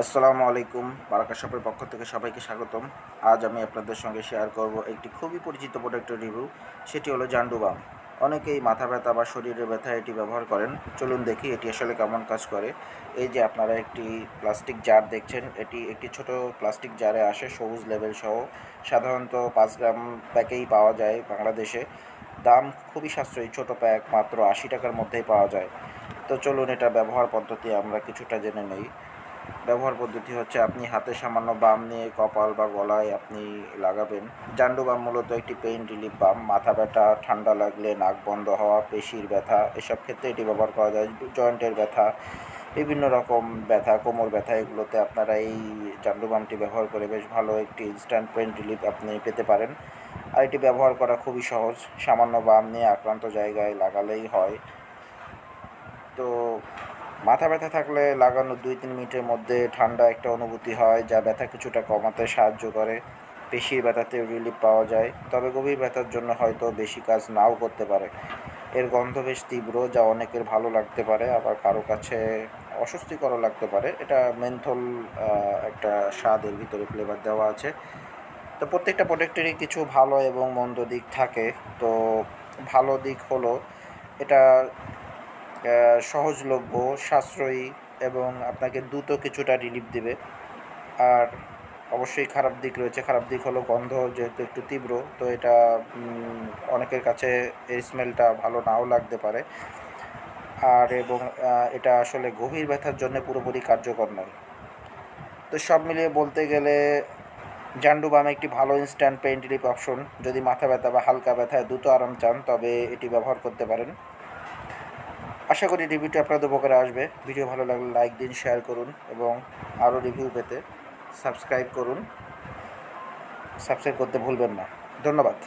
আসসালামু আলাইকুম। বারাকা শপের পক্ষ থেকে সবাইকে স্বাগতম। আজ আমি আপনাদের সঙ্গে শেয়ার করব একটি খুবই পরিচিত প্রোডাক্টের রিভিউ। সেটি হলো জান্ডু বাম। অনেকেই মাথা ব্যথা বা শরীরের ব্যথা এটি ব্যবহার করেন। চলুন দেখি এটি আসলে কেমন কাজ করে। এই যে আপনারা একটি প্লাস্টিক জার দেখছেন, এটি একটি ছোট প্লাস্টিক জারে আসে সবুজ লেবেল সহ। সাধারণত 5 গ্রাম প্যাকেই পাওয়া যায় বাংলাদেশে। দাম খুবই সাশ্রয়ী, ছোট প্যাক মাত্র 80 টাকার মধ্যেই পাওয়া যায়। তো চলুন এটা ব্যবহার পদ্ধতি আমরা কিছুটা জেনে নেই। ব্যবহার পদ্ধতি হচ্ছে আপনি হাতে সামান্য বাম নিয়ে কপাল বা গলায় আপনি লাগাবেন। জান্ডু বাম মূলত একটি পেইন রিলিফ বাম। মাথা ব্যথা, ঠান্ডা লাগলে, নাক বন্ধ হওয়া, পেশির ব্যথা এসব ক্ষেত্রে এটি ব্যবহার করা যায়। জয়েন্টের ব্যথা, বিভিন্ন রকম ব্যথা, কোমর ব্যথা, এগুলোতে আপনারা এই জান্ডু বামটি ব্যবহার করে বেশ ভালো একটি ইনস্ট্যান্ট পেইন রিলিফ আপনি পেতে পারেন। আর এটি ব্যবহার করা খুবই সহজ। সামান্য বাম নিয়ে আক্রান্ত জায়গায় লাগালেই হয়। তো মাথা ব্যথা থাকলে লাগানো 2-3 মিনিটের মধ্যে ঠান্ডা একটা অনুভূতি হয়, যা ব্যথা কিছুটা কমাতে সাহায্য করে। পেশির ব্যথাতেও রিলিফ পাওয়া যায়, তবে গভীর ব্যথার জন্য হয়তো বেশি কাজ নাও করতে পারে। এর গন্ধ বেশ তীব্র, যা অনেকের ভালো লাগতে পারে, আবার কারো কাছে অস্বস্তিকরও লাগতে পারে। এটা মেন্থল একটা স্বাদ এর ভিতরে ফ্লেভার দেওয়া আছে। তো প্রত্যেকটা প্রোডাক্টেরই কিছু ভালো এবং মন্দ দিক থাকে। তো ভালো দিক হলো এটা সহজলভ্য, সাশ্রয়ী এবং আপনাকে দ্রুত কিছুটা রিলিফ দেবে। আর অবশ্যই খারাপ দিক রয়েছে। খারাপ দিক হলো গন্ধ যেহেতু একটু তীব্র, তো এটা অনেকের কাছে এই স্মেলটা ভালো নাও লাগতে পারে। আর এবং এটা আসলে গভীর ব্যথার জন্য পুরোপুরি কার্যকর নয়। তো সব মিলিয়ে বলতে গেলে জান্ডু বাম একটি ভালো ইনস্ট্যান্ট পেইন রিলিফ অপশন। যদি মাথা ব্যথা বা হালকা ব্যথায় দ্রুত আরাম চান, তবে এটি ব্যবহার করতে পারেন। আশা করি রিভিউটি আপনাদের উপকারে আসবে। ভিডিও ভালো লাগলে লাইক দিন, শেয়ার করুন এবং আরও রিভিউ পেতে সাবস্ক্রাইব করুন। সাবস্ক্রাইব করতে ভুলবেন না। ধন্যবাদ।